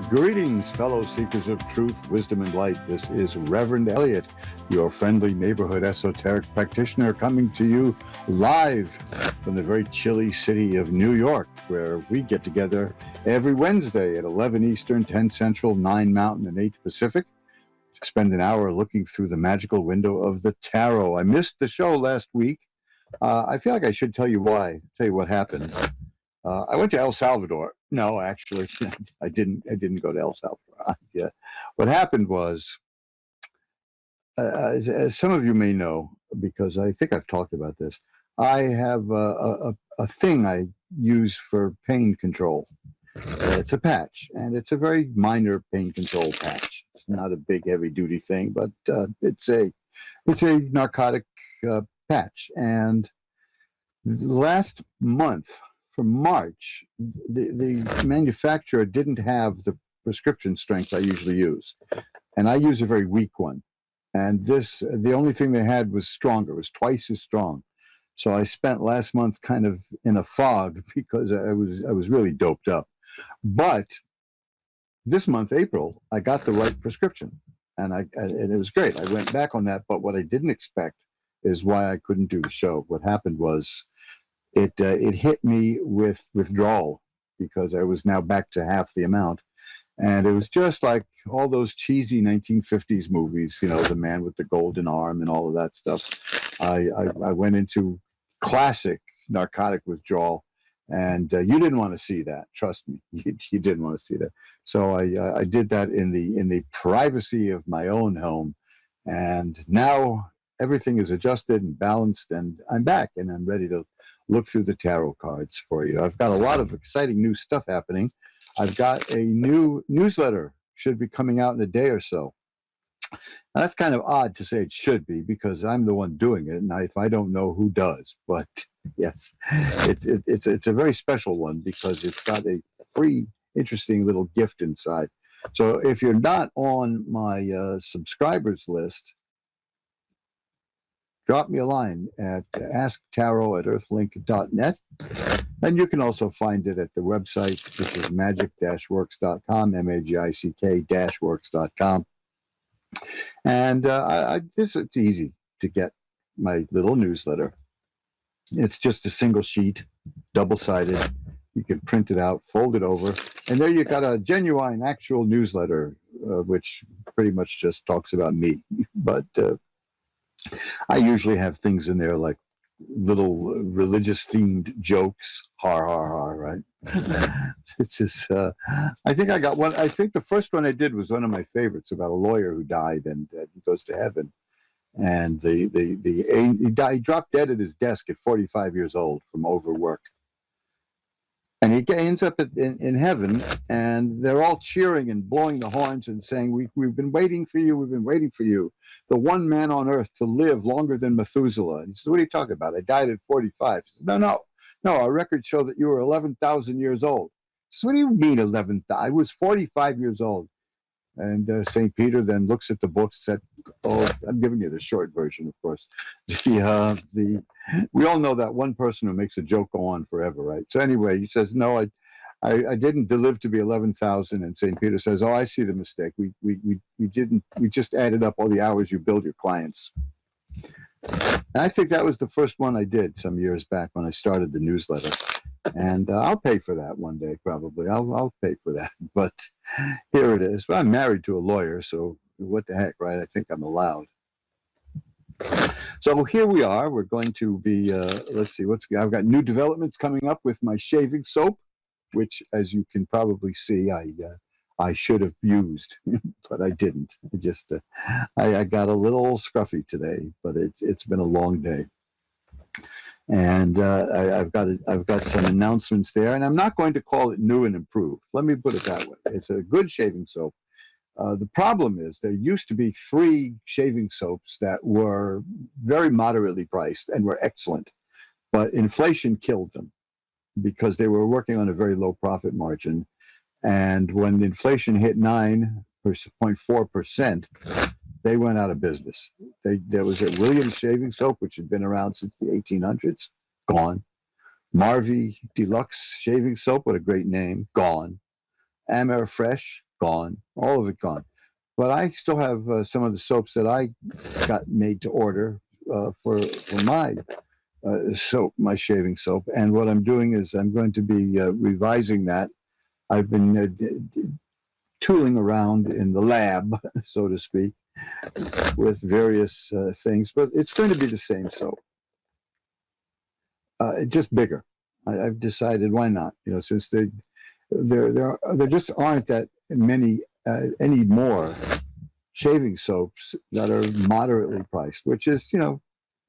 Greetings, fellow seekers of truth, wisdom, and light. This is Reverend Eliot, your friendly neighborhood esoteric practitioner, coming to you live from the very chilly city of New York, where we get together every Wednesday at 11 Eastern, 10 Central, 9 Mountain, and 8 Pacific to spend an hour looking through the magical window of the tarot. I missed the show last week. I feel like I should tell you why, tell you what happened. I went to El Salvador. No, actually, I didn't. I didn't go to El Salvador. Yeah. What happened was, as some of you may know, because I think I've talked about this, I have a thing I use for pain control. It's a patch, and it's a very minor pain control patch. It's not a big, heavy-duty thing, but it's a narcotic patch. And last month, for March, the manufacturer didn't have the prescription strength I usually use. And I use a very weak one. And the only thing they had was stronger, it was twice as strong. So I spent last month kind of in a fog because I was really doped up. But this month, April, I got the right prescription. And it was great. I went back on that. But what I didn't expect is why I couldn't do the show. What happened was, it hit me with withdrawal because I was now back to half the amount. And it was just like all those cheesy 1950s movies, you know, The Man with the Golden Arm and all of that stuff. I went into classic narcotic withdrawal, and you didn't want to see that. Trust me, you didn't want to see that. So I did that in the privacy of my own home, and now everything is adjusted and balanced, and I'm back, and I'm ready to look through the tarot cards for you. I've got a lot of exciting new stuff happening. I've got a new newsletter, should be coming out in a day or so. Now, that's kind of odd to say it should be because I'm the one doing it, and if I don't know, who does? But yes, it's a very special one because it's got a free, interesting little gift inside. So if you're not on my subscribers list, drop me a line at asktarot@earthlink.net. And you can also find it at the website, which is magic-works.com, MAGICK-works.com. And it's easy to get my little newsletter. It's just a single sheet, double-sided. You can print it out, fold it over, and there you got a genuine, actual newsletter, which pretty much just talks about me. But I usually have things in there like little religious-themed jokes, har, har, har, right? It's just, I think I got one. I think the first one I did was one of my favorites about a lawyer who died and he goes to heaven. And he dropped dead at his desk at 45 years old from overwork. And he ends up in heaven, and they're all cheering and blowing the horns and saying, we've been waiting for you, we've been waiting for you, the one man on earth to live longer than Methuselah. And he says, what are you talking about? I died at 45. He says, no, our records show that you were 11,000 years old. He says, what do you mean 11,000? I was 45 years old. And St. Peter then looks at the books and said, oh, I'm giving you the short version, of course. We all know that one person who makes a joke go on forever, right? So anyway, he says, no, I didn't live to be 11,000. And St. Peter says, oh, I see the mistake. We just added up all the hours you billed your clients. And I think that was the first one I did some years back when I started the newsletter. And I'll pay for that one day, probably. I'll pay for that. But here it is. Well, I'm married to a lawyer, so what the heck, right? I think I'm allowed. So here we are. We're going to be, let's see, I've got new developments coming up with my shaving soap, which, as you can probably see, I should have used, but I didn't. I got a little scruffy today, but it's been a long day. And I've got some announcements there, and I'm not going to call it new and improved. Let me put it that way. It's a good shaving soap. The problem is there used to be 3 shaving soaps that were very moderately priced and were excellent, but inflation killed them because they were working on a very low profit margin. And when inflation hit 9.4%, they went out of business. There was a Williams shaving soap, which had been around since the 1800s, gone. Marvy Deluxe shaving soap, what a great name, gone. Amer Fresh, gone. All of it gone. But I still have some of the soaps that I got made to order for my soap, my shaving soap. And what I'm doing is I'm going to be revising that. I've been tooling around in the lab, so to speak, with various things, but it's going to be the same soap, just bigger. I've decided why not, since there just aren't that many any more shaving soaps that are moderately priced, which is,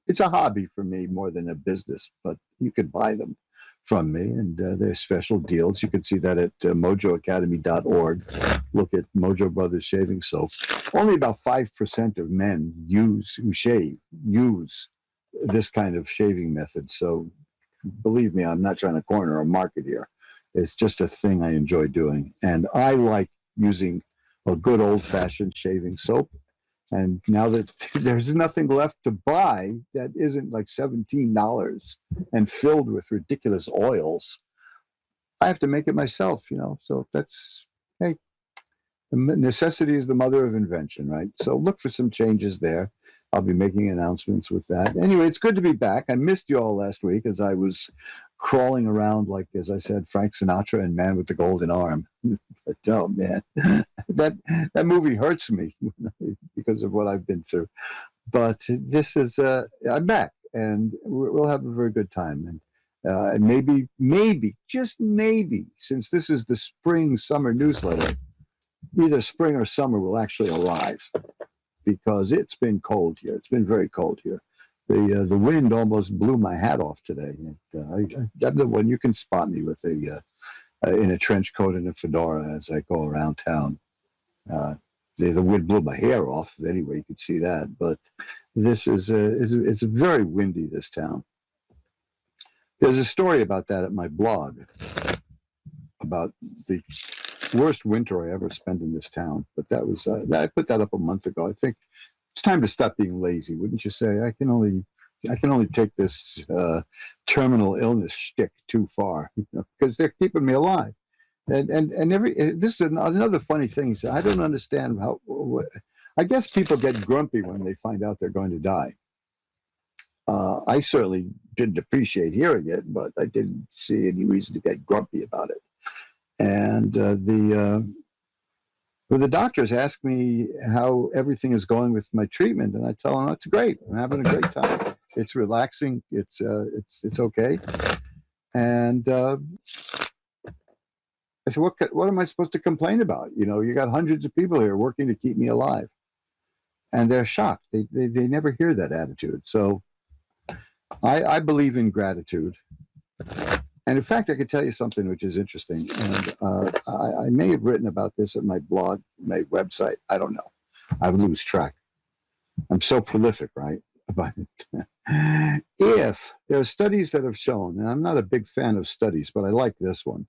it's a hobby for me more than a business, but you could buy them from me, and there's special deals. You can see that at mojoacademy.org. Look at Mojo Brothers Shaving Soap. Only about 5% of men who shave use this kind of shaving method. So believe me, I'm not trying to corner a market here. It's just a thing I enjoy doing. And I like using a good old-fashioned shaving soap. And now that there's nothing left to buy that isn't like $17 and filled with ridiculous oils, I have to make it myself, So that's, hey, necessity is the mother of invention, right? So look for some changes there. I'll be making announcements with that. Anyway, it's good to be back. I missed you all last week as I was crawling around, like, as I said, Frank Sinatra and Man with the Golden Arm. But, oh, man, that movie hurts me because of what I've been through. But this is, I'm back, and we'll have a very good time. And maybe, just maybe, since this is the spring-summer newsletter, either spring or summer will actually arrive, because it's been cold here. It's been very cold here. The wind almost blew my hat off today. I'm the one you can spot me with in a trench coat and a fedora as I go around town. The wind blew my hair off. Anyway, you could see that. But this it's very windy, this town. There's a story about that at my blog, about the worst winter I ever spent in this town. But that was I put that up a month ago. I think it's time to stop being lazy, wouldn't you say? I can only take this terminal illness shtick too far, because they're keeping me alive. And this is another funny thing. Is I don't understand I guess people get grumpy when they find out they're going to die. I certainly didn't appreciate hearing it, but I didn't see any reason to get grumpy about it. And the doctors ask me how everything is going with my treatment, and I tell them it's great. I'm having a great time. It's relaxing. It's okay. And I said, what am I supposed to complain about? You got hundreds of people here working to keep me alive, and they're shocked. They never hear that attitude. So I believe in gratitude. And in fact, I could tell you something which is interesting. And I may have written about this at my blog, my website. I don't know. I lose track. I'm so prolific, right? But if there are studies that have shown, and I'm not a big fan of studies, but I like this one.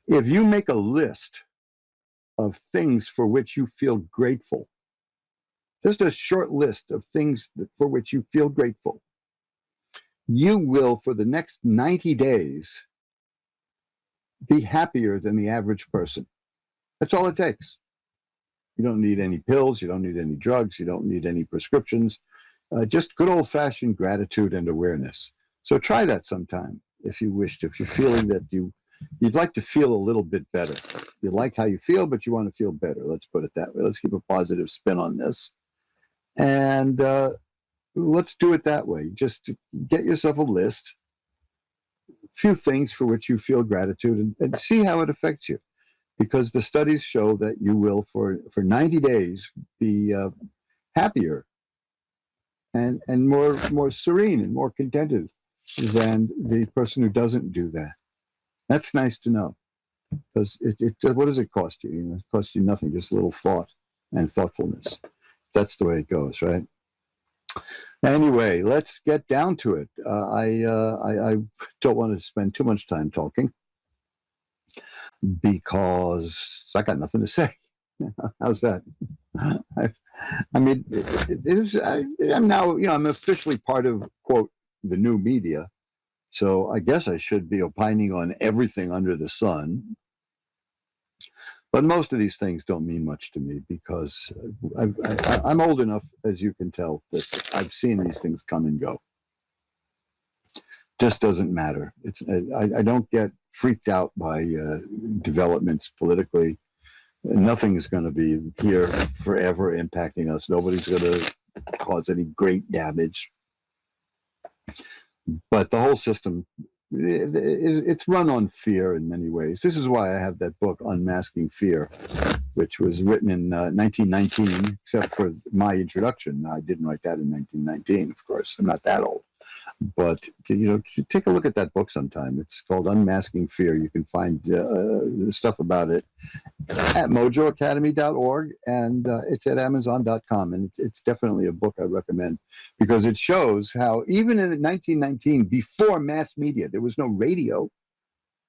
If you make a list of things for which you feel grateful, just a short list of things for which you feel grateful, you will, for the next 90 days, be happier than the average person. That's all it takes. You don't need any pills. You don't need any drugs. You don't need any prescriptions. Just good old-fashioned gratitude and awareness. So try that sometime if you wish to. If you're feeling that you'd like to feel a little bit better. You like how you feel, but you want to feel better. Let's put it that way. Let's keep a positive spin on this. And let's do it that way. Just get yourself a list, a few things for which you feel gratitude, and see how it affects you. Because the studies show that you will, for 90 days, be happier and more serene and more contented than the person who doesn't do that. That's nice to know. Because what does it cost you? It costs you nothing, just a little thought and thoughtfulness. That's the way it goes, right? Anyway, let's get down to it. I don't want to spend too much time talking because I got nothing to say. How's that? I'm now, I'm officially part of, quote, the new media. So I guess I should be opining on everything under the sun. But most of these things don't mean much to me because I'm old enough, as you can tell, that I've seen these things come and go. Just doesn't matter. I don't get freaked out by developments politically. Nothing is going to be here forever impacting us. Nobody's going to cause any great damage. But the whole system, it's run on fear in many ways. This is why I have that book, Unmasking Fear, which was written in 1919, except for my introduction. I didn't write that in 1919, of course. I'm not that old. But, take a look at that book sometime. It's called Unmasking Fear. You can find stuff about it at mojoacademy.org, and it's at amazon.com. And it's definitely a book I recommend because it shows how even in 1919, before mass media, there was no radio,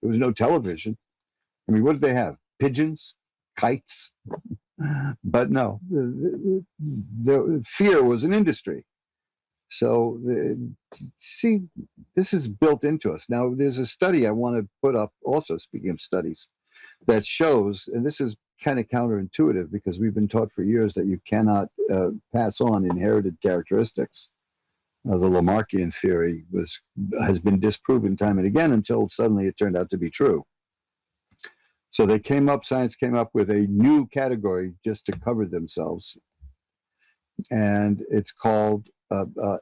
there was no television. I mean, what did they have? Pigeons, kites? But no, the fear was an industry. So, see, this is built into us. Now, there's a study I want to put up also, speaking of studies, that shows, and this is kind of counterintuitive because we've been taught for years that you cannot pass on inherited characteristics. The Lamarckian theory has been disproven time and again until suddenly it turned out to be true. So science came up with a new category just to cover themselves, and it's called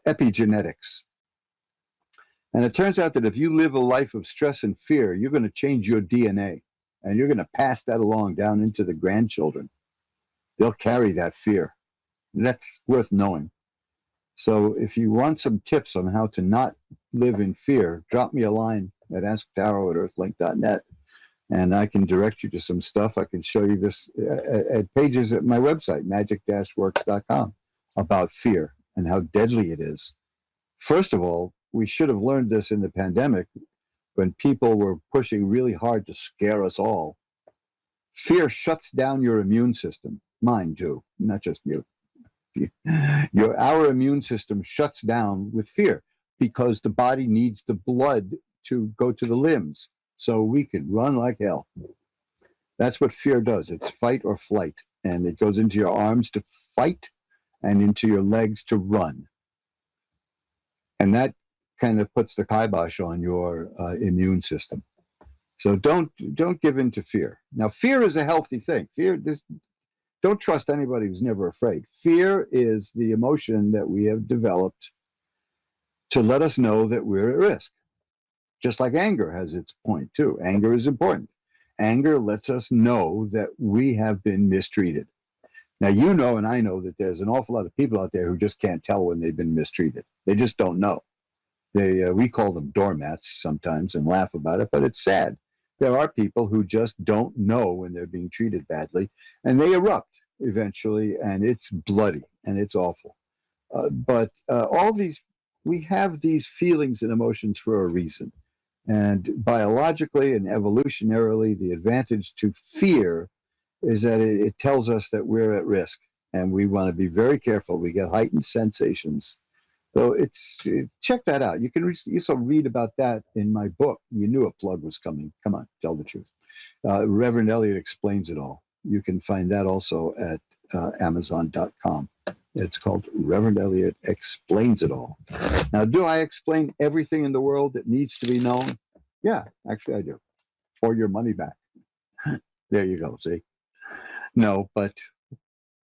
epigenetics. And it turns out that if you live a life of stress and fear, you're going to change your DNA, and you're going to pass that along down into the grandchildren. They'll carry that fear. That's worth knowing. So if you want some tips on how to not live in fear, drop me a line at asktaro@earthlink.net, and I can direct you to some stuff. I can show you this at pages at my website, magic-works.com, about fear and how deadly it is. First of all, we should have learned this in the pandemic when people were pushing really hard to scare us all. Fear shuts down your immune system. Mine too, not just you. Our immune system shuts down with fear because the body needs the blood to go to the limbs so we can run like hell. That's what fear does. It's fight or flight. And it goes into your arms to fight and into your legs to run. And that kind of puts the kibosh on your immune system. So don't give in to fear. Now, fear is a healthy thing. Don't trust anybody who's never afraid. Fear is the emotion that we have developed to let us know that we're at risk. Just like anger has its point too. Anger is important. Anger lets us know that we have been mistreated. Now, you know and I know that there's an awful lot of people out there who just can't tell when they've been mistreated. They just don't know. We call them doormats sometimes and laugh about it, but it's sad. There are people who just don't know when they're being treated badly, and they erupt eventually, and it's bloody, and it's awful. But we have these feelings and emotions for a reason. And biologically and evolutionarily, the advantage to fear is that it tells us that we're at risk, and we want to be very careful. We get heightened sensations. So check that out. You can also read about that in my book. You knew a plug was coming. Come on, tell the truth. Reverend Eliot explains it all. You can find that also at amazon.com. It's called Reverend Eliot Explains It All. Now, do I explain everything in the world that needs to be known? Yeah, actually I do. Or your money back. There you go, see? No, but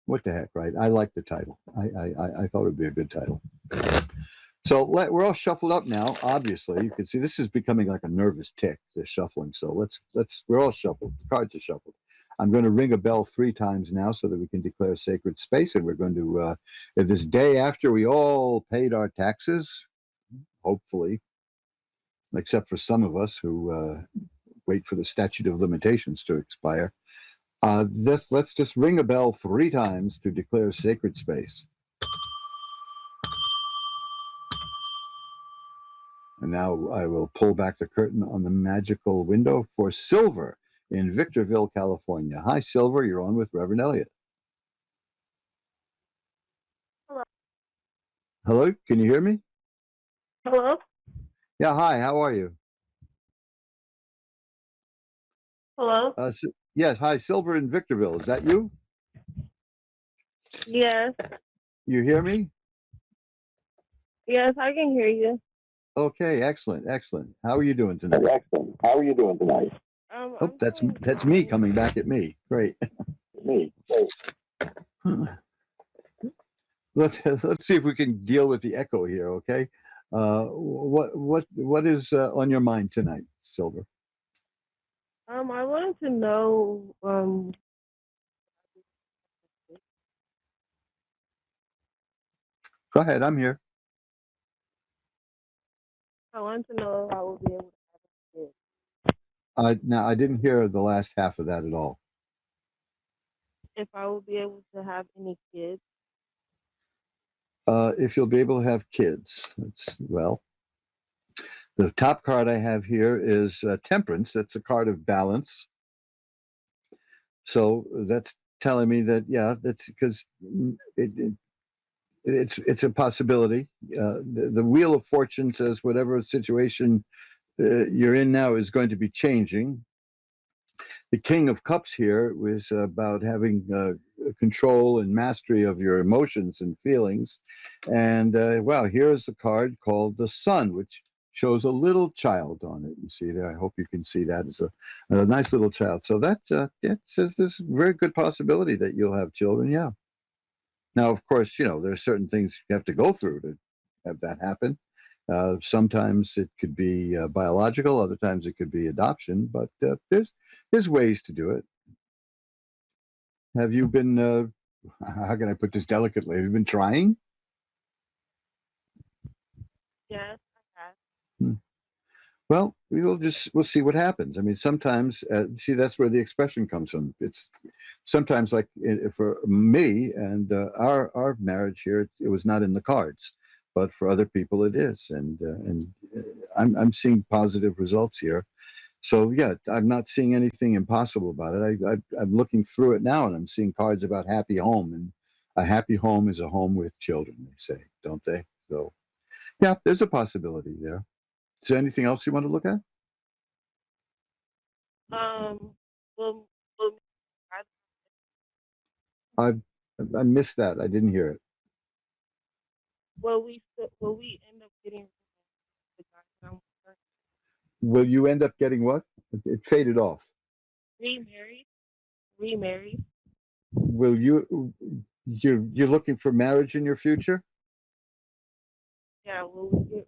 what the heck, right? I like the title. I thought it would be a good title. So we're all shuffled up now. Obviously, you can see this is becoming like a nervous tick, this shuffling. So we're all shuffled. The cards are shuffled. I'm going to ring a bell 3 times now so that we can declare sacred space. And we're going to, this day after we all paid our taxes, hopefully, except for some of us who wait for the statute of limitations to expire. Let's just ring a bell 3 times to declare sacred space. And now I will pull back the curtain on the magical window for Silver in Victorville, California. Hi, Silver. You're on with Reverend Eliot. Hello. Hello? Can you hear me? Hello? Yeah, hi, how are you? Hello? Yes, hi, Silver in Victorville. Is that you? Yes. You hear me? Yes, I can hear you. Okay, excellent, excellent. How are you doing tonight? Excellent. How are you doing tonight? Oh, I'm doing that's me fine. coming back at me. Great. Me. Great. Let's see if we can deal with the echo here, okay? What is on your mind tonight, Silver? I wanted to know, Go ahead, I'm here. I wanted to know if I will be able to have kids. Now I didn't hear the last half of that at all. If I will be able to have any kids. If you'll be able to have kids, well, the top card I have here is Temperance. That's a card of balance. So that's telling me that yeah, that's because it's a possibility. The Wheel of Fortune says whatever situation you're in now is going to be changing. The King of Cups here was about having control and mastery of your emotions and feelings. And well, here's a card called the Sun, which shows a little child on it. You see there. I hope you can see that. It's a nice little child. So that says there's a very good possibility that you'll have children. Yeah. Now, of course, there are certain things you have to go through to have that happen. Sometimes it could be biological, other times it could be adoption, but there's ways to do it. Have you been? How can I put this delicately? Have you been trying? Yes, I have. Hmm. Well, we'll see what happens. I mean, sometimes see that's where the expression comes from. It's sometimes like for me and our marriage here, it was not in the cards, but for other people it is, and I'm seeing positive results here. So yeah, I'm not seeing anything impossible about it. I'm looking through it now, and I'm seeing cards about happy home, and a happy home is a home with children. They say, don't they? So yeah, there's a possibility there. Is there anything else you want to look at? Um, will, will, I I missed that. I didn't hear it. will we end up getting the guy that I'm with? Will you end up getting what? It faded off. Remarried? Remarried? Will you're looking for marriage in your future? Yeah, will we get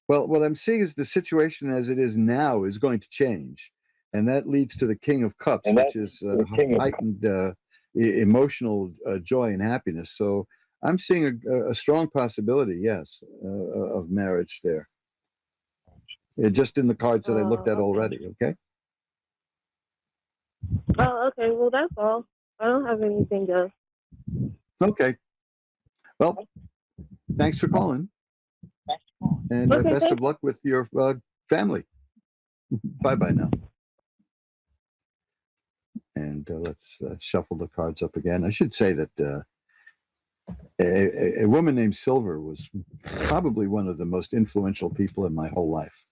Well, what I'm seeing is the situation as it is now is going to change, and that leads to the King of Cups, And which that's is the king of heightened emotional joy and happiness. So I'm seeing a strong possibility, yes, of marriage there. Just in the cards that I looked at okay. already. Okay. Oh, okay. Well, that's all. I don't have anything else. Okay. Well, thanks for calling, and Okay, best thank of luck with your family. Bye bye now. And let's shuffle the cards up again. I should say that a woman named Silver was probably one of the most influential people in my whole life.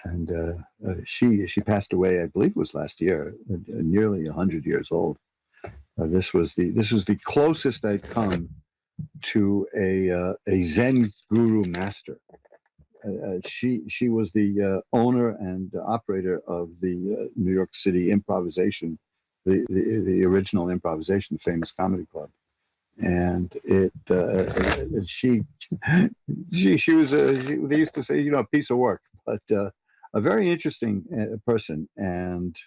And she passed away, I believe it was last year, nearly 100 years old. This was the closest I'd come to a Zen guru master. She was the owner and operator of the New York City improvisation, the original improvisation, famous comedy club. And she was they used to say a piece of work, but a very interesting person. And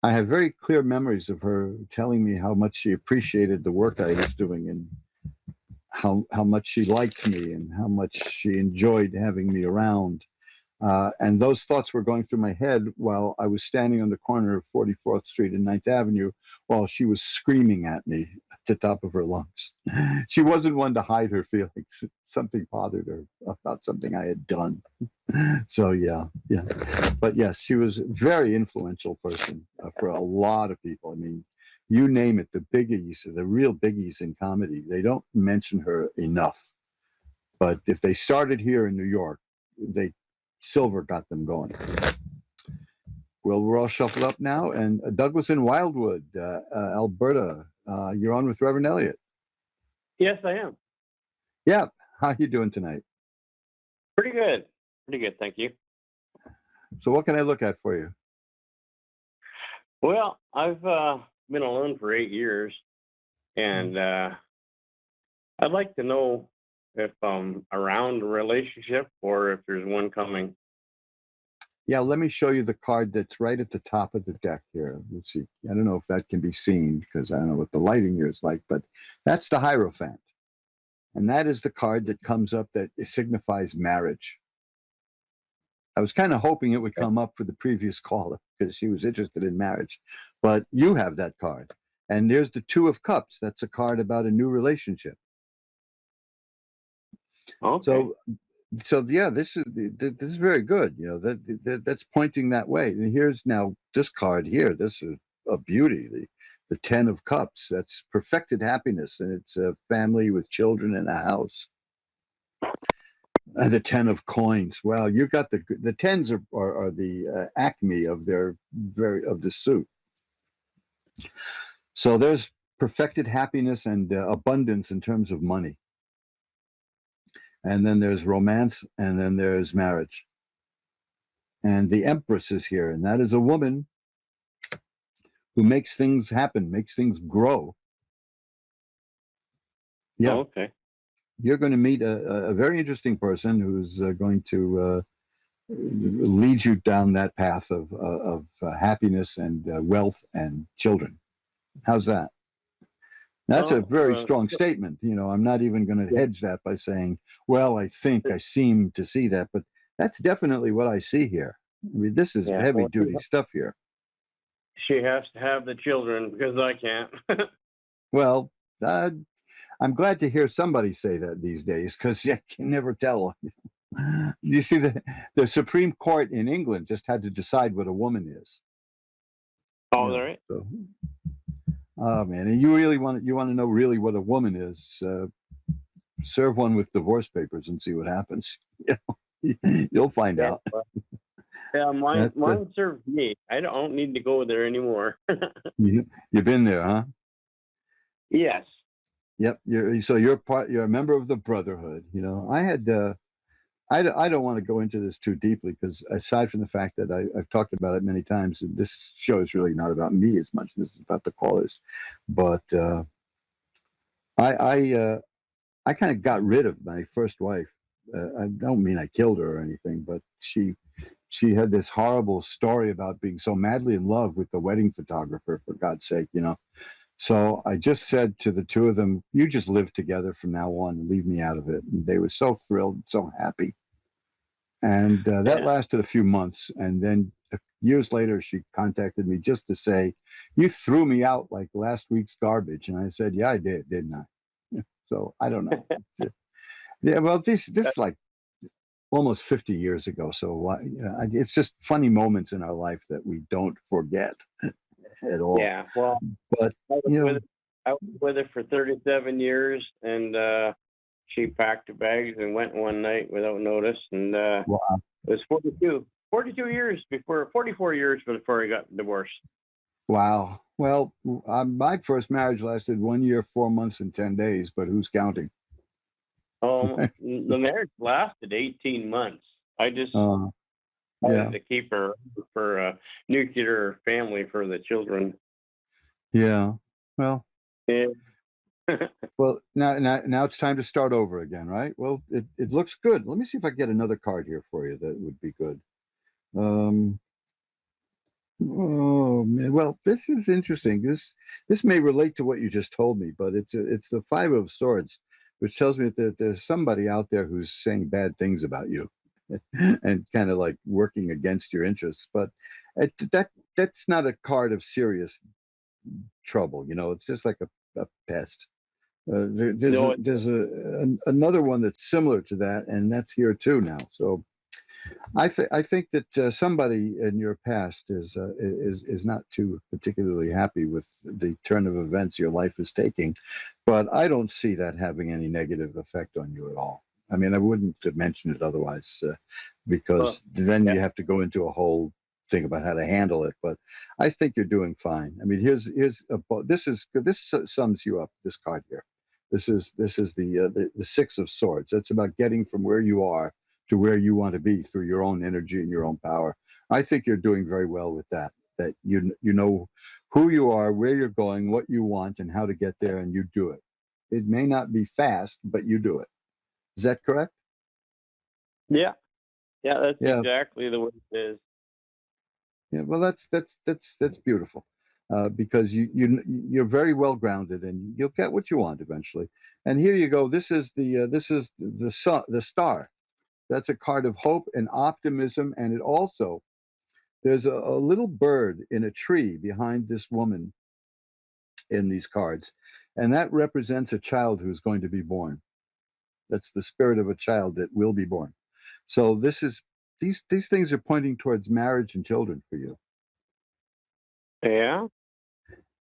I have very clear memories of her telling me how much she appreciated the work I was doing, and how much she liked me, and how much she enjoyed having me around. And those thoughts were going through my head while I was standing on the corner of 44th Street and 9th Avenue while she was screaming at me at the top of her lungs. She wasn't one to hide her feelings. Something bothered her about something I had done. So yeah, yeah. But yes, she was a very influential person for a lot of people. I mean, you name it, the biggies, the real biggies in comedy, they don't mention her enough. But if they started here in New York, silver got them going. Well, we're all shuffled up now, and Douglas in Wildwood, Alberta, you're on with Reverend Eliot. Yes, I am. Yeah, how you doing tonight? Pretty good. Pretty good, thank you. So what can I look at for you? Well, I've been alone for 8 years, and I'd like to know if I'm around a relationship or if there's one coming. Yeah, let me show you the card that's right at the top of the deck here. Let's see. I don't know if that can be seen because I don't know what the lighting here is like, but that's the Hierophant. And that is the card that comes up that signifies marriage. I was kind of hoping it would come up for the previous caller because she was interested in marriage, but you have that card. And there's the Two of Cups. That's a card about a new relationship. Okay. So yeah, this is very good. You know, that's pointing that way. And here's now this card here. This is a beauty. The Ten of Cups. That's perfected happiness, and it's a family with children and a house. The Ten of Coins. Well, you got the tens are the acme of the suit. So there's perfected happiness and abundance in terms of money. And then there's romance, and then there's marriage. And the Empress is here, and that is a woman who makes things happen, makes things grow. Yeah. Okay. You're going to meet a very interesting person who's going to lead you down that path of happiness and wealth and children. How's that? That's a very strong statement. You know, I'm not even going to hedge that by saying, well, I seem to see that, but that's definitely what I see here. I mean, this is heavy duty stuff here. She has to have the children because I can't. Well, I'm glad to hear somebody say that these days because you can never tell. You see, the Supreme Court in England just had to decide what a woman is. Oh, all right. So, oh man, and you want to know really what a woman is? Serve one with divorce papers and see what happens. You'll find out. Yeah, mine served me. I don't need to go there anymore. You've been there, huh? Yes. Yep. You're a member of the Brotherhood. You know, I had. I don't want to go into this too deeply because aside from the fact that I've talked about it many times, and this show is really not about me as much as it's about the callers, but I kind of got rid of my first wife. I don't mean I killed her or anything, but she had this horrible story about being so madly in love with the wedding photographer, for God's sake, you know. So I just said to the two of them, you just live together from now on and leave me out of it. And they were so thrilled, so happy. And that lasted a few months. And then years later, she contacted me just to say, you threw me out like last week's garbage. And I said, yeah, I did, didn't I? So I don't know. Yeah, well, this is like almost 50 years ago. So it's just funny moments in our life that we don't forget at all. Yeah, well, but I was with her for 37 years, and she packed her bags and went one night without notice, and wow. it was 44 years before I got divorced. Wow. Well, my first marriage lasted 1 year, 4 months, and 10 days, but who's counting? The marriage lasted 18 months. I just wanted to keep her for a nuclear family for the children. Yeah. Well. Yeah. Well, now it's time to start over again, right? Well, it looks good. Let me see if I can get another card here for you that would be good. Oh man, well, this is interesting. This may relate to what you just told me, but it's the Five of Swords, which tells me that there's somebody out there who's saying bad things about you, and kind of like working against your interests. But that's not a card of serious trouble, you know. It's just like a pest. There's another one that's similar to that, and that's here too now. So I think that somebody in your past is not too particularly happy with the turn of events your life is taking, but I don't see that having any negative effect on you at all. I mean, I wouldn't have mentioned it otherwise, because Well, then yeah. you have to go into a whole thing about how to handle it. But I think you're doing fine. I mean, this sums you up. This card here. This is the Six of Swords. That's about getting from where you are to where you want to be through your own energy and your own power. I think you're doing very well with that. That you know who you are, where you're going, what you want, and how to get there, and you do it. It may not be fast, but you do it. Is that correct? Yeah. Yeah, that's Yeah. exactly the way it is. Yeah. Well, that's beautiful, because you're very well grounded, and you'll get what you want eventually. And here you go. This is the sun, the star. That's a card of hope and optimism, and it also there's a little bird in a tree behind this woman in these cards, and that represents a child who's going to be born. That's the spirit of a child that will be born. So these things are pointing towards marriage and children for you, Yeah.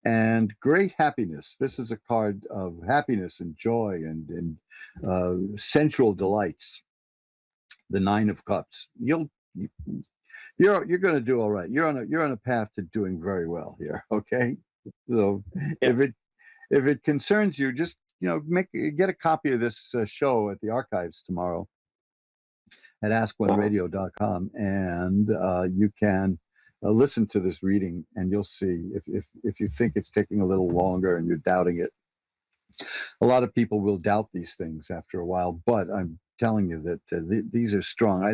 and great happiness. This is a card of happiness and joy and sensual delights. The Nine of Cups. You're going to do all right. You're on a path to doing very well here. Okay, so Yeah. if it concerns you, just get a copy of this show at the archives tomorrow at askoneradio.com, and you can listen to this reading, and you'll see if you think it's taking a little longer and you're doubting it. A lot of people will doubt these things after a while, but I'm telling you that these are strong. I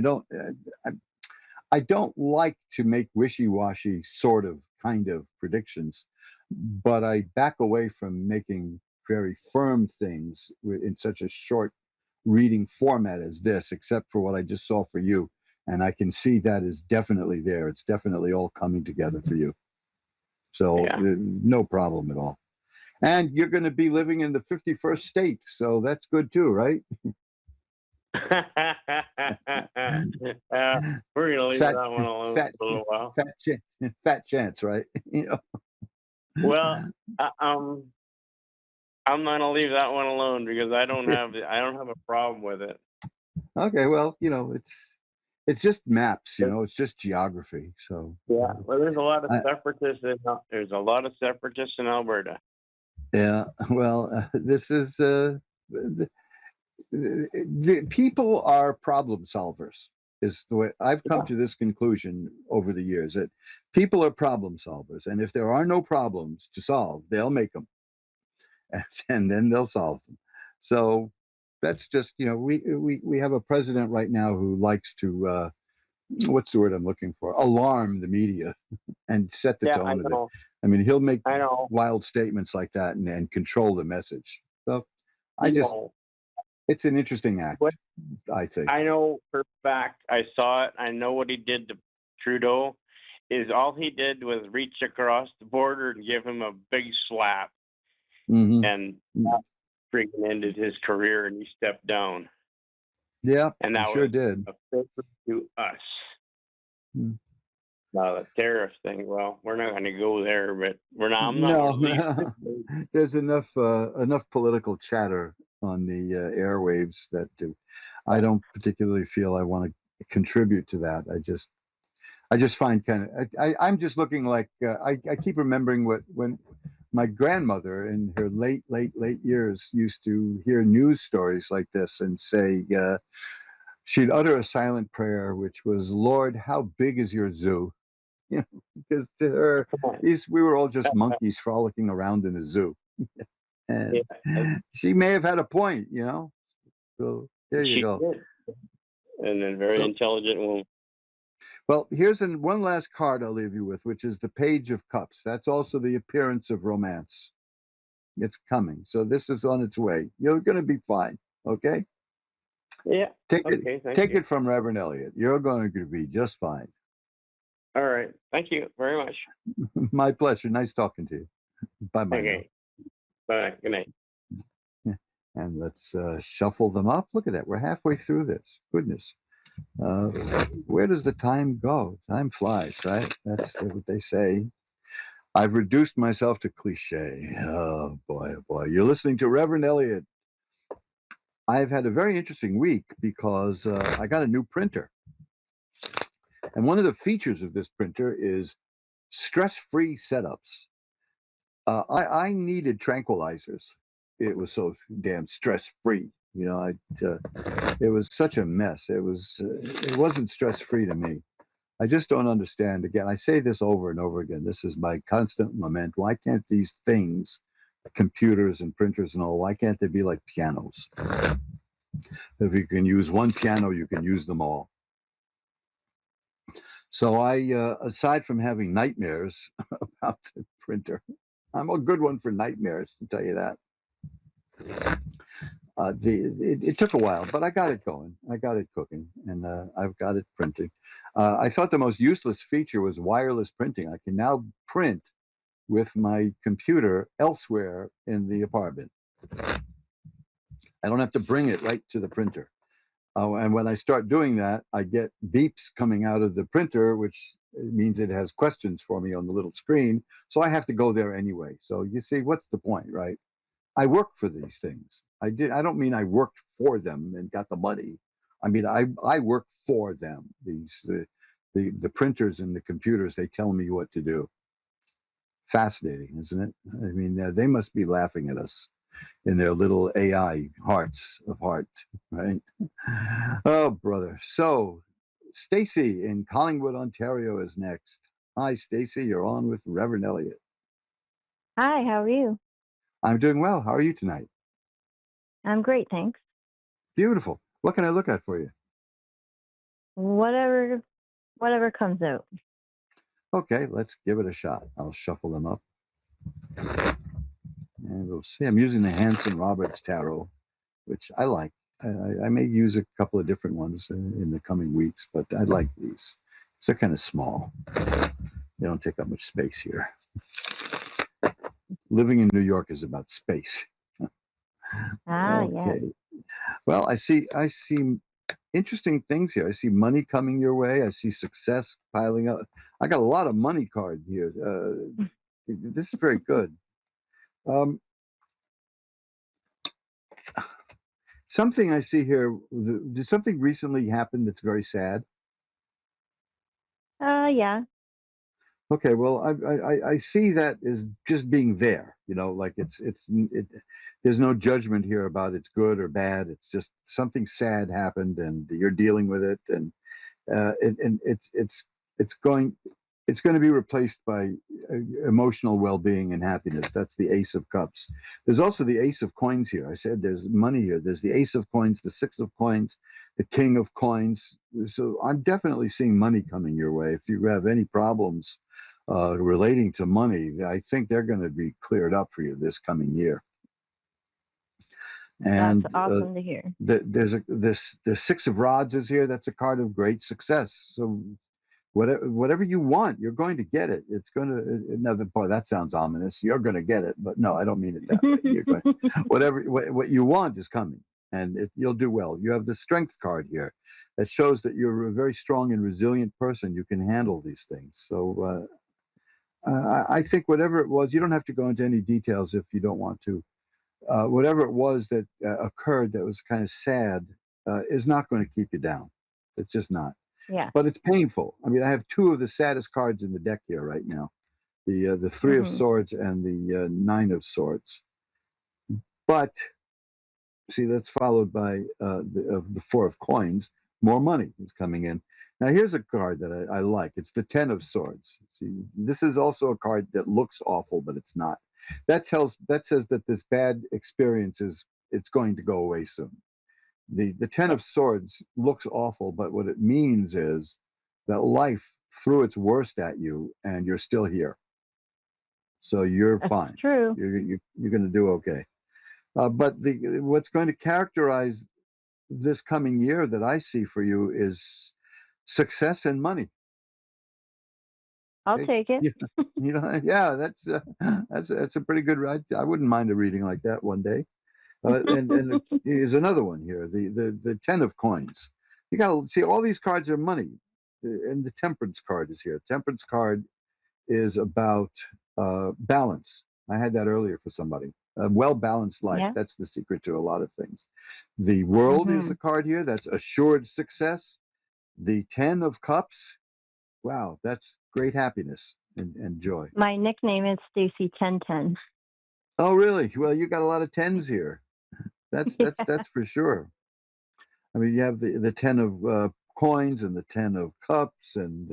don't like to make wishy-washy sort of kind of predictions, but I back away from making very firm things in such a short reading format as this, except for what I just saw for you. And I can see that is definitely there. It's definitely all coming together for you. So Yeah. no problem at all. And you're going to be living in the 51st state. So that's good too, right? We're gonna leave Fat, that one alone fat, for a little while. fat chance, right? Well, I'm gonna leave that one alone because I don't have a problem with it. Okay, well, it's just maps, it's just geography. So Yeah, well, there's a lot of I, separatists in Alberta. yeah, well, this is the people are problem solvers. Is the way I've come to this conclusion over the years, that people are problem solvers, and if there are no problems to solve, they'll make them, and then they'll solve them. So that's just we have a president right now who likes to what's the word I'm looking for? Alarm the media and set the Yeah, I tone of it. know. I mean, he'll make I know. wild statements like that and control the message. So You know, it's an interesting act, What- I think. I know for a fact. I saw it. I know what he did to Trudeau. Is all he did was reach across the border and give him a big slap, Hmm. and that freaking ended his career, and he stepped down. Yeah, And that sure was did. a favor to us. Hmm. Now the tariff thing. Well, we're not going to go there, but I'm not No, going to leave. there's enough political chatter on the airwaves that I don't particularly feel I want to contribute to that. I just find I'm just looking like I keep remembering when my grandmother in her late years used to hear news stories like this and say she'd utter a silent prayer, which was, "Lord, how big is your zoo?" Because to her, we were all just monkeys frolicking around in a zoo. And Yeah, she may have had a point. So there you she go. did, and a very So, intelligent woman. well, here's one last card I'll leave you with, which is the Page of Cups. That's also the appearance of romance. It's coming. So this is on its way. You're going to be fine. Okay? Yeah. Take Okay. Take it from Reverend Eliot. You're going to be just fine. All right. Thank you very much. My pleasure. Nice talking to you. Bye-bye. Okay. Bye. Good night. And let's shuffle them up. Look at that. We're halfway through this. Goodness. Where does the time go? Time flies, right? That's what they say. I've reduced myself to cliche. Oh boy, oh boy. You're listening to Reverend Eliot I've had a very interesting week because I got a new printer. And one of the features of this printer is stress-free setups. I needed tranquilizers. It was so damn stress-free. It was such a mess. It wasn't stress-free to me. I just don't understand. Again, I say this over and over again. This is my constant lament. Why can't these things, computers and printers and all, why can't they be like pianos? If you can use one piano, you can use them all. So aside from having nightmares about the printer, I'm a good one for nightmares, to tell you that. It took a while, but I got it going. I got it cooking, and I've got it printing. I thought the most useless feature was wireless printing. I can now print with my computer elsewhere in the apartment. I don't have to bring it right to the printer. And when I start doing that, I get beeps coming out of the printer, which means it has questions for me on the little screen. So I have to go there anyway. So you see, what's the point, right? I work for these things. I don't mean I worked for them and got the money. I mean, I work for them. The printers and the computers, they tell me what to do. Fascinating, isn't it? I mean, they must be laughing at us in their little AI hearts of heart, right? Oh, brother. So, Stacy in Collingwood, Ontario is next. Hi, Stacy. You're on with Reverend Eliot. Hi, how are you? I'm doing well. How are you tonight? I'm great, thanks. Beautiful. What can I look at for you? Whatever comes out. Okay, let's give it a shot. I'll shuffle them up. And we'll see. I'm using the Hanson Roberts Tarot, which I like. I may use a couple of different ones in the coming weeks, but I like these. They're kind of small. They don't take up much space here. Living in New York is about space. Yeah. Okay. Well, I see interesting things here. I see money coming your way. I see success piling up. I got a lot of money card here. This is very good. Something I see here. Did something recently happen that's very sad? Yeah. Okay, well, I see that as just being there, like there's no judgment here about it's good or bad. It's just something sad happened and you're dealing with it, and it's going to be replaced by emotional well-being and happiness. That's the Ace of Cups. There's also the Ace of Coins here. I said there's money here. There's the Ace of Coins, the Six of Coins, the King of Coins. So I'm definitely seeing money coming your way. If you have any problems relating to money, I think they're going to be cleared up for you this coming year. And that's awesome to hear. There's Six of Rods is here. That's a card of great success. So whatever you want, you're going to get it. It's going to, another boy, that sounds ominous. You're going to get it, but no, I don't mean it that way. You're going, what you want is coming, and you'll do well. You have the Strength card here that shows that you're a very strong and resilient person. You can handle these things. So I think whatever it was, you don't have to go into any details if you don't want to. Whatever it was that occurred that was kind of sad is not going to keep you down. It's just not. Yeah. But it's painful. I mean, I have two of the saddest cards in the deck here right now. The Three of Swords and the Nine of Swords. But, see, that's followed by the Four of Coins. More money is coming in. Now, here's a card that I like. It's the Ten of Swords. See, this is also a card that looks awful, but it's not. That says that this bad experience it's going to go away soon. The Ten of Swords looks awful, but what it means is that life threw its worst at you, and you're still here. So you're fine. That's true. You're going to do okay. But what's going to characterize this coming year that I see for you is success and money. I'll take it. Yeah, that's a pretty good ride. I wouldn't mind a reading like that one day. And here's another one here, the Ten of Coins. You got to see all these cards are money, and the Temperance card is here. Temperance card is about balance. I had that earlier for somebody. A well-balanced life. Yeah. That's the secret to a lot of things. The World is Mhm. the card here. That's assured success. The 10 of Cups. Wow, that's great happiness and joy. My nickname is Stacy 1010. Oh, really? Well, you got a lot of tens here. That's for sure. I mean, you have the 10 of coins and the 10 of cups, and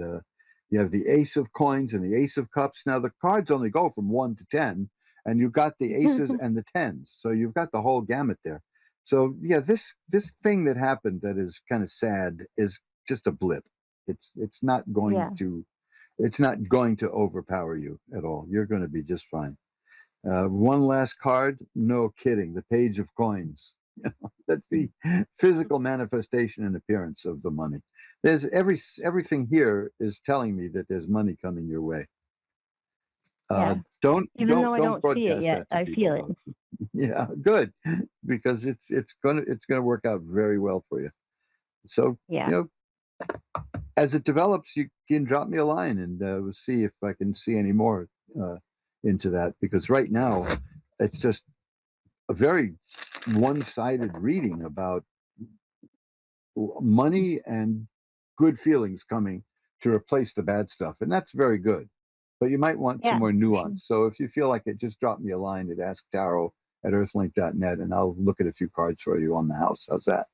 you have the ace of coins and the ace of cups. Now, the cards only go from 1 to 10, and you've got the aces and the tens. So you've got the whole gamut there. So, yeah, this thing that happened that is kind of sad is just a blip. It's not going Yeah. to it's not going to overpower you at all. You're going to be just fine. One last card, no kidding, the page of coins. That's the physical manifestation and appearance of the money. There's everything here is telling me that there's money coming your way. Yeah. Don't Even though I don't don't see it broadcast yet, that to I people, feel it. though. Yeah, good, because it's gonna work out very well for you. So Yeah. you know, as it develops, you can drop me a line and we'll see if I can see any more uh, into that. Because right now, it's just a very one-sided reading about money and good feelings coming to replace the bad stuff, and that's very good. But you might want some Yeah. more nuance. So if you feel like it, just drop me a line at asktarot@earthlink.net, and I'll look at a few cards for you on the house. How's that?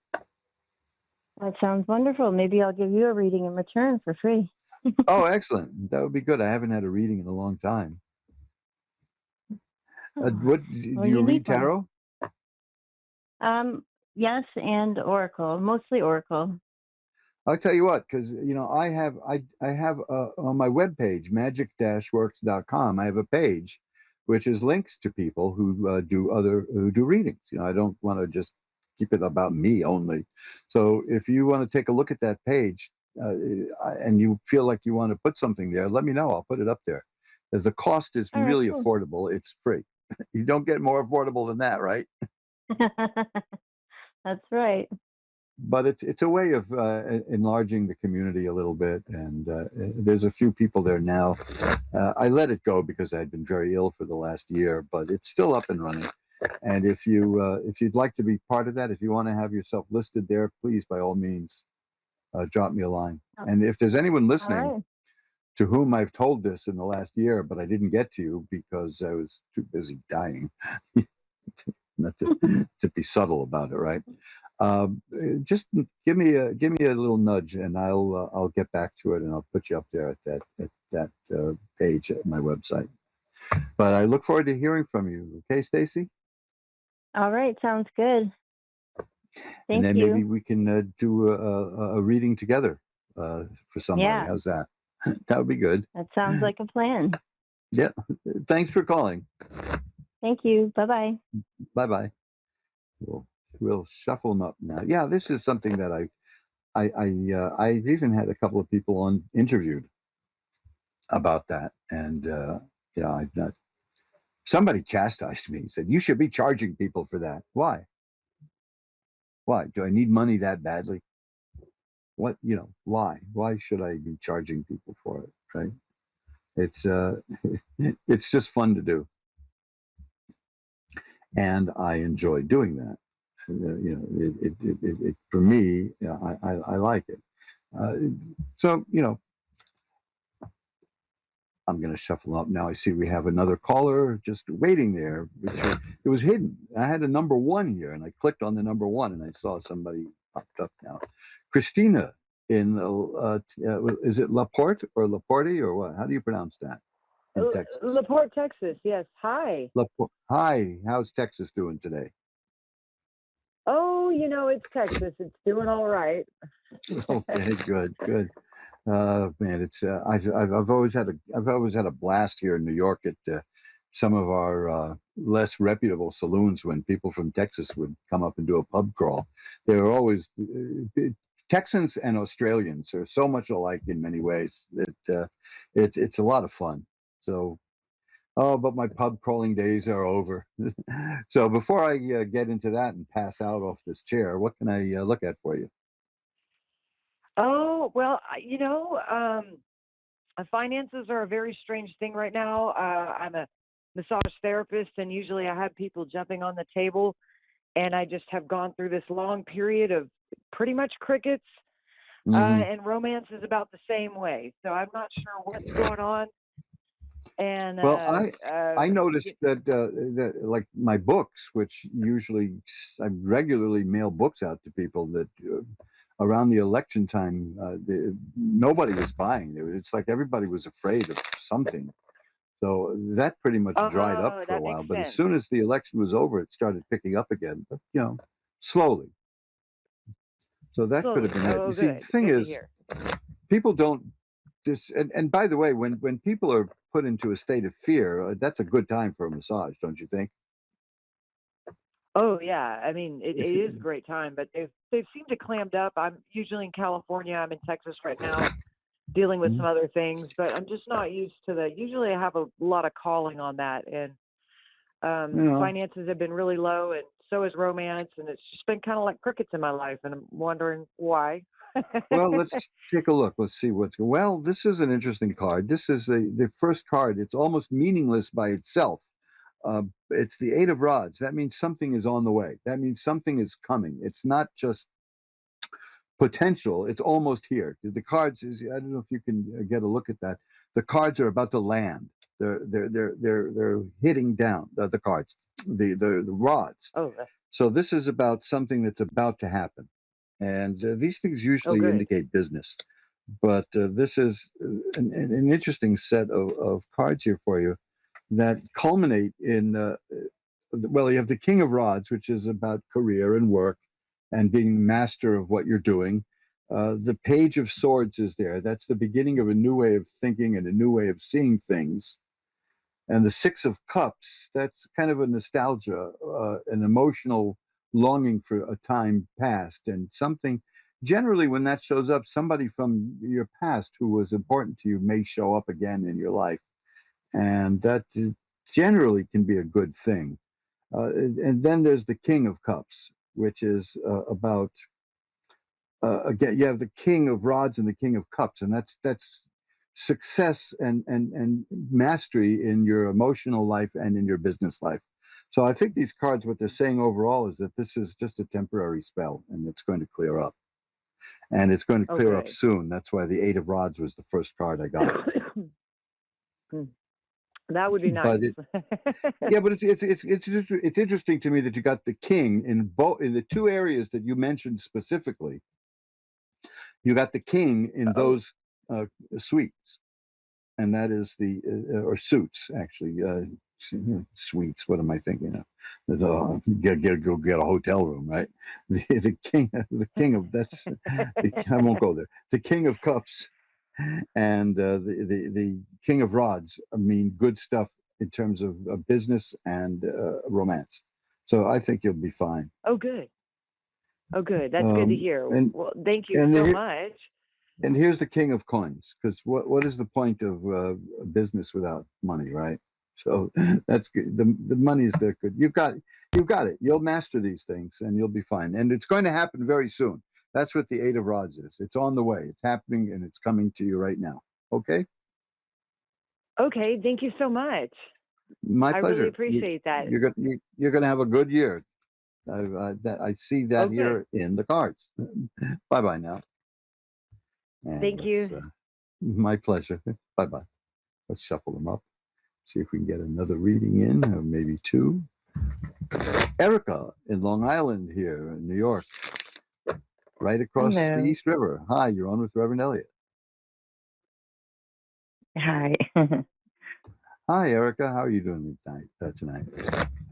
That sounds wonderful. Maybe I'll give you a reading in return for free. Oh, excellent. That would be good. I haven't had a reading in a long time. Oh, What do well, you you read need one. tarot? Yes, and Oracle, mostly Oracle. I'll tell you what, because I have on my webpage, magic-works.com, I have a page which is links to people who do readings. I don't want to just keep it about me only. So if you want to take a look at that page and you feel like you want to put something there, let me know. I'll put it up there. The cost is All right, really cool. affordable. It's free. You don't get more affordable than that, right? That's right. But it's a way of enlarging the community a little bit, and there's a few people there now. I let it go because I'd been very ill for the last year, but it's still up and running. And if you'd like to be part of that, if you want to have yourself listed there, please, by all means, drop me a line. Oh, And if there's anyone all listening right. to whom I've told this in the last year, but I didn't get to you because I was too busy dying, not to be subtle about it, right? Just give me a little nudge, and I'll get back to it, and I'll put you up there at that page at my website. But I look forward to hearing from you. Okay, Stacy? All right. Sounds good. And Thank then you. maybe we can do a reading together for somebody. Yeah, How's that? That would be good. that sounds like a plan. Yeah. Thanks for calling. Thank you. Bye bye. Bye bye. We'll shuffle them up now. Yeah, this is something that I've even had a couple of people on interviewed about that, and yeah, I've not. Somebody chastised me. Said you should be charging people for that. Why? Why do I need money that badly? What Why? Why should I be charging people for it? Right? It's it's just fun to do, and I enjoy doing that. It for me, I like it. Uh, so I'm going to shuffle up now. I see we have another caller just waiting there. It was hidden. I had a number one here, and I clicked on the number one, and I saw somebody popped up now. Christina in is it Laporte or Laporte or what? How do you pronounce that in Texas? LaPorte, Texas. Yes. Hi. Laporte. Hi, how's Texas doing today? Oh, it's Texas. It's doing all right. Okay, good. Man, it's I've always had a blast here in New York at some of our less reputable saloons when people from Texas would come up and do a pub crawl. They were always Texans and Australians are so much alike in many ways that it's a lot of fun. So. Oh, but my pub crawling days are over. So before I get into that and pass out off this chair, what can I look at for you? Oh, well, finances are a very strange thing right now. I'm a massage therapist, and usually I have people jumping on the table, and I just have gone through this long period of pretty much crickets. And romance is about the same way. So I'm not sure what's going on. And Well, I noticed that like my books, which usually I regularly mail books out to people, that around the election time, nobody was buying. It's like everybody was afraid of something. So that pretty much dried up for a that while. makes But as sense. soon as the election was over, it started picking up again. But slowly. So that could have been it. Oh, You see, good. the thing Good to is, hear. people don't just. And by the way, when people are put into a state of fear, that's a good time for a massage, don't you think? Oh yeah, I mean it If is a you, great time, but they've seemed to clammed up. I'm usually in California. I'm in Texas right now, dealing with some other things, but I'm just not used to the. Usually, I have a lot of calling on that, and you know, finances have been really low, and so is romance, and it's just been kind of like crickets in my life, and I'm wondering why. well, let's take a look. Let's see what's. Well, this is an interesting card. This is the first card. It's almost meaningless by itself. It's the Eight of Rods. That means something is on the way. That means something is coming. It's not just potential. It's almost here. The cards is. I don't know if you can get a look at that. The cards are about to land. They're hitting down the cards. The rods. Oh, So this is about something that's about to happen. And these things usually good. indicate business. But this is an interesting set of cards here for you that culminate in, well, you have the King of Rods, which is about career and work and being master of what you're doing. The Page of Swords is there. That's the beginning of a new way of thinking and a new way of seeing things. And the Six of Cups, that's kind of a nostalgia, an emotional longing for a time past, and something. Generally, when that shows up, somebody from your past who was important to you may show up again in your life, and that generally can be a good thing. And then there's the King of Cups, which is about again, you have the King of Rods and the King of Cups, and that's success and mastery in your emotional life and in your business life. So I think these cards, what they're saying overall is that this is just a temporary spell, and it's going to clear up, and it's going to clear up Good. soon. That's why the Eight of Rods was the first card I got. That would be But nice. yeah, but it's interesting to me that you got the King in the two areas that you mentioned specifically. You got the King in those suites, and that is the or suits actually. Suites. What am I thinking of? Go get a hotel room, right? The king of that's. I won't go there. The King of Cups and the King of Rods. I mean, good stuff in terms of business and romance. So I think you'll be fine. Oh, good. Oh, good. That's good to hear. And Well, thank you and so here, much. and here's the King of Coins, because what is the point of a business without money, right? So that's good. The money is there. Good. You've got it. You'll master these things, and you'll be fine. And it's going to happen very soon. That's what the Eight of Rods is. It's on the way. It's happening, and it's coming to you right now. Okay. Okay, thank you so much. My I pleasure. really appreciate that. You're gonna have a good year. I see that Okay. here in the cards. Bye bye now. And Thank you. My pleasure. Bye bye. Let's shuffle them up. See if we can get another reading in, or maybe two. Erica in Long Island here in New York, right across the Hello. East River. Hi, you're on with Reverend Eliot. Hi. Hi, Erica. How are you doing tonight?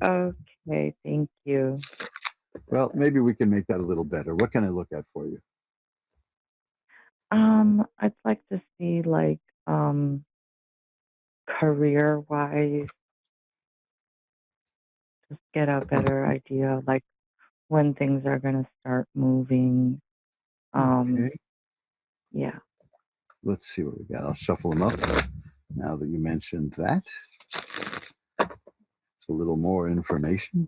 Okay, thank you. Well, maybe we can make that a little better. What can I look at for you? I'd like to see like career-wise, just get a better idea like when things are gonna start moving. Okay. Yeah. Let's see what we got. I'll shuffle them up now that you mentioned that. It's a little more information.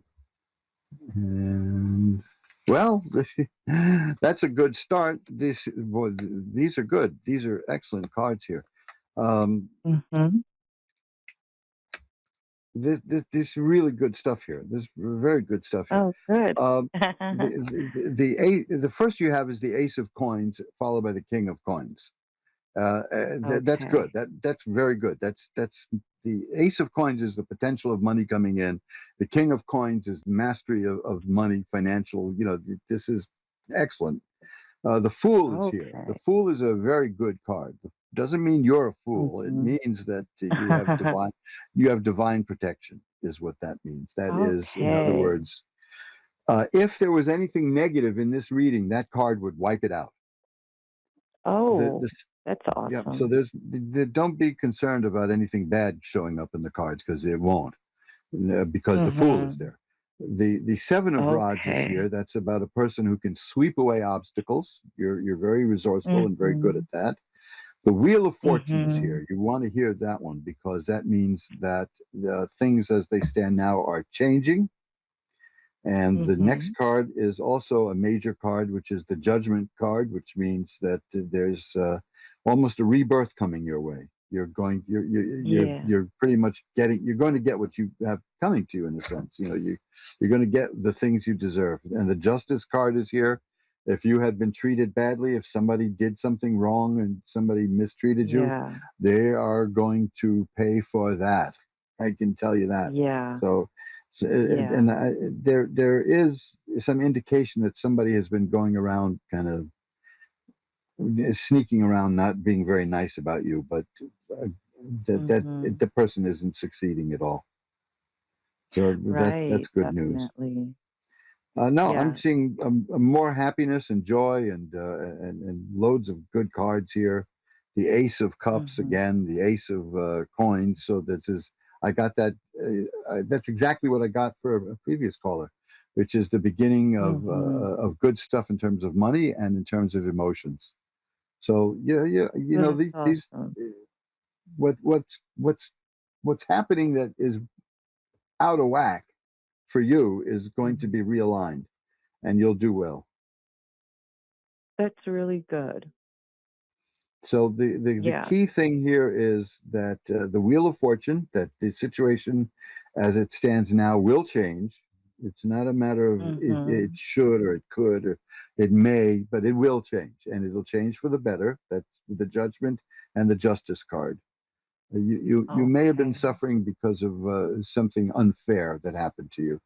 And well, that's a good start. These are good. These are excellent cards here. Mm-hmm. this really good stuff here. This very good stuff here. Oh, good. The first you have is the Ace of Coins, followed by the King of Coins. That's Okay. good. That's very good. That's the Ace of Coins is the potential of money coming in. The King of Coins is mastery of money, financial. This is excellent. The Fool is here. The Okay. Fool is a very good card. Doesn't mean you're a fool. It Mhm. means that you have divine protection. Is what that means. That is, in other Okay. words, if there was anything negative in this reading, that card would wipe it out. Oh, This that's Yeah, so awesome. don't be concerned about anything bad showing up in the cards, because it won't, because the Fool is Mhm. there. The Seven of Rods is here. Okay. That's about a person who can sweep away obstacles. You're very resourceful and very good at Mhm. that. The Wheel of Fortune is Mhm. here. You want to hear that one, because that means that things as they stand now are changing. And the next Mhm. card is also a major card, which is the Judgment card, which means that there's almost a rebirth coming your way. Yeah. You're pretty much you're going to get what you have coming to you, in a sense. You're going to get the things you deserve. And the Justice card is here. If you had been treated badly, if somebody did something wrong and somebody mistreated you, Yeah. they are going to pay for that. I can tell you that. Yeah. So Yeah. there is some indication that somebody has been going around, kind of sneaking around, not being very nice about you, but Mhm. the person isn't succeeding at all. So that's Right. good news. Definitely. No, I'm Yeah. seeing more happiness and joy, and loads of good cards here. The Ace of Cups Mhm. again, the Ace of Coins. So I got that. That's exactly what I got for a previous caller, which is the beginning Mhm. of good stuff in terms of money and in terms of emotions. So yeah, yeah, That's these awesome. uh, what's happening that is out of whack for you is going to Mhm. be realigned, and you'll do well. That's really good. So the Yeah. key thing here is that the Wheel of Fortune, that the situation as it stands now will change. It's not a matter of it Mhm. should or it could or it may, but it will change, and it'll change for the better. That's the Judgment and the Justice card. You may have been Okay. suffering because of something unfair that happened to you,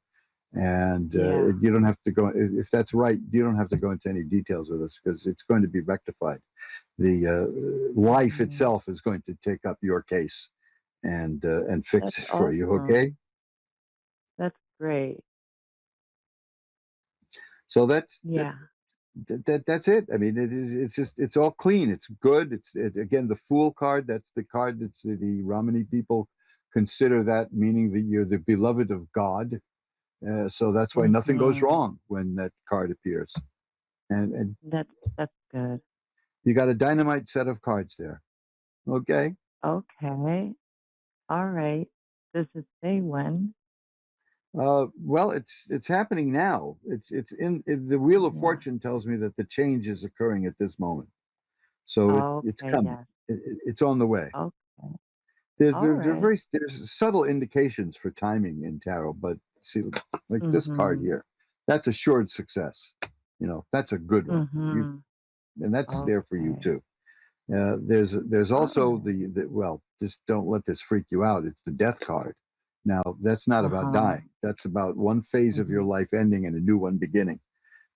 and Yeah. you don't have to go, if that's right, you don't have to go into any details with us, because it's going to be rectified. The life Mhm. itself is going to take up your case and fix That's it for you. awesome. Okay, That's great. so Yeah. that's it. I mean, it's all clean. It's good. Again, the Fool card. That's the card that's the Romani people consider that, meaning that you're the beloved of God. So that's why nothing goes Mhm. wrong when that card appears. And That's good. you got a dynamite set of cards there. Okay. Okay. All right. Does it say when? Well, it's happening now. The Wheel of Yeah. Fortune tells me that the change is occurring at this moment. So it's Okay. coming. Yes. It's on the way. Okay. All right. There's subtle indications for timing in tarot, but see, like this card Mhm. here, that's assured success. That's a good one. Mhm. And that's there for you Okay. too. There's All also right. well, just don't let this freak you out. It's the Death card. Now, that's not about Uh-huh. dying. That's about one phase of your Mhm. life ending and a new one beginning.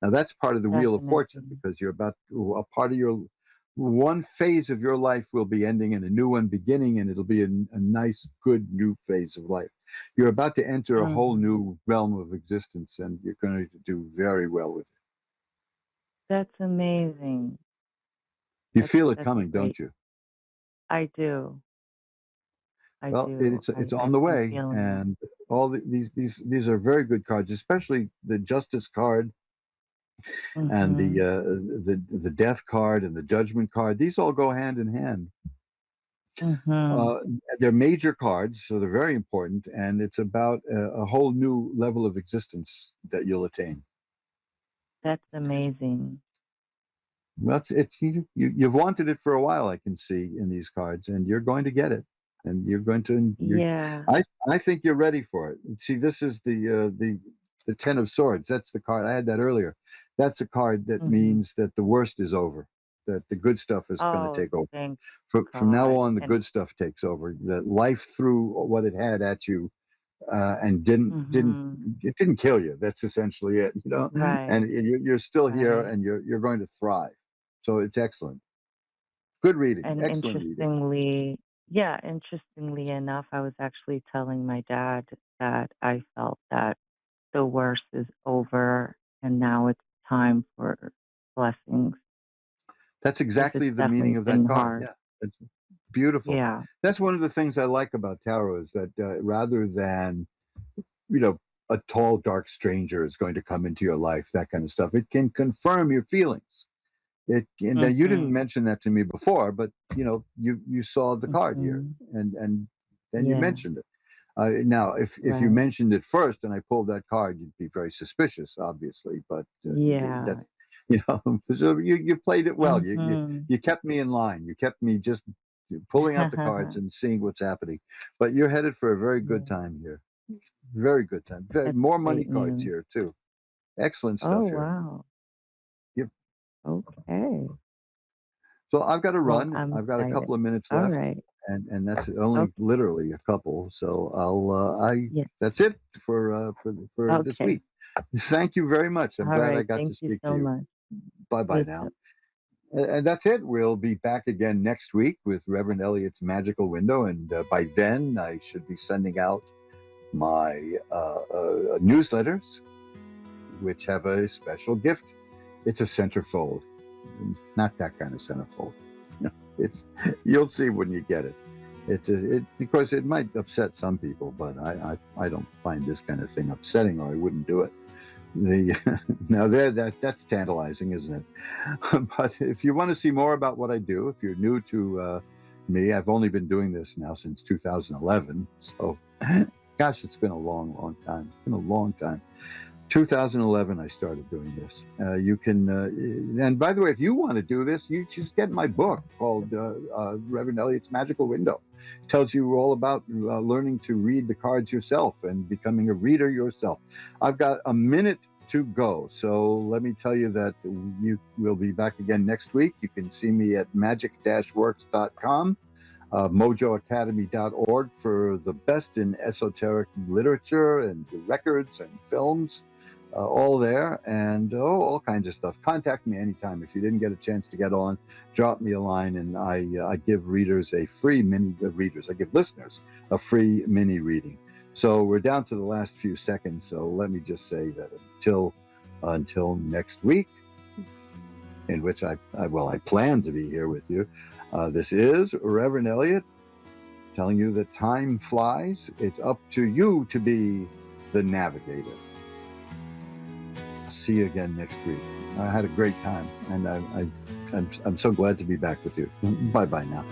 Now, that's part of the Wheel of Fortune, Definitely. because you're about a part of your one phase of your life will be ending and a new one beginning, and it'll be a nice, good new phase of life. You're about to enter a whole Mhm. new realm of existence, and you're going to do very well with it. That's amazing. You feel it That's coming, great. don't you? I do. I Well, do. it's on I've the been way, feeling it. and these are very good cards, especially the Justice card and Mhm. the Death card and the Judgment card. These all go hand in hand. Mhm. Uh, they're major cards, so they're very important, and it's about a whole new level of existence that you'll attain. That's amazing. That's it's you've wanted it for a while, I can see in these cards, and you're going to get it. and you're going to. Yeah. I think you're ready for it. See, this is the Ten of Swords. That's the card. I had that earlier. That's a card that means that the worst is over, that the good stuff is going to Oh, take over. thank From now God. on, the And good stuff takes over. That life threw what it had at you, and it didn't kill you. That's essentially it, right, And you're still here, right. and you're going to thrive. So it's excellent. Good reading. And Excellent reading. interestingly enough, I was actually telling my dad that I felt that the worst is over and now it's time for blessings. That's 'Cause it's exactly the meaning definitely of that been card. hard. Yeah, it's beautiful. Yeah. That's one of the things I like about tarot is that rather than you know a tall dark stranger is going to come into your life, that kind of stuff, it can confirm your feelings. And then you didn't Mhm. mention that to me before, but you saw the card here, Mhm. and then you Yeah. mentioned it. Now, if you Right. mentioned it first and I pulled that card, you'd be very suspicious, obviously. But Yeah. that so you played it well. Mhm. You kept me in line. You kept me just pulling out the cards and seeing what's happening. But you're headed for a very good Yeah. time here. Very good time. That's More money great cards news. here too. Excellent Oh, stuff here. wow. Yep. Okay. So I've got to Well, run. I'm I've got a excited. couple of minutes All left, right. and that's only Okay. literally a couple. So Yeah. that's it for this Okay. week. Thank you very much. I'm All glad I right. got to Thank you speak to so you. much. Bye bye You now. too. And that's it. We'll be back again next week with Reverend Eliot's Magical Window, and by then I should be sending out my newsletters, which have a special gift. It's a centerfold, not that kind of centerfold. It's you'll see when you get it. Because it might upset some people, but I don't find this kind of thing upsetting, or I wouldn't do it. Now that's tantalizing, isn't it? But if you want to see more about what I do, if you're new to me, I've only been doing this now since 2011. So, gosh, it's been a long time. It's been a long time. 2011, I started doing this. You can, and by the way, if you want to do this, you just get my book called Reverend Eliot's Magical Window. It tells you all about learning to read the cards yourself and becoming a reader yourself. I've got a minute to go, so let me tell you that you will be back again next week. You can see me at magic-works.com. mojoacademy.org for the best in esoteric literature and records and films, all there, and all kinds of stuff. Contact me anytime. If you didn't get a chance to get on, drop me a line, and I give readers a free mini readers. I give listeners a free mini reading. So we're down to the last few seconds. So let me just say that until next week, in which I plan to be here with you. This is Reverend Eliot telling you that time flies. It's up to you to be the navigator. See you again next week. I had a great time, and I'm so glad to be back with you. Bye bye now.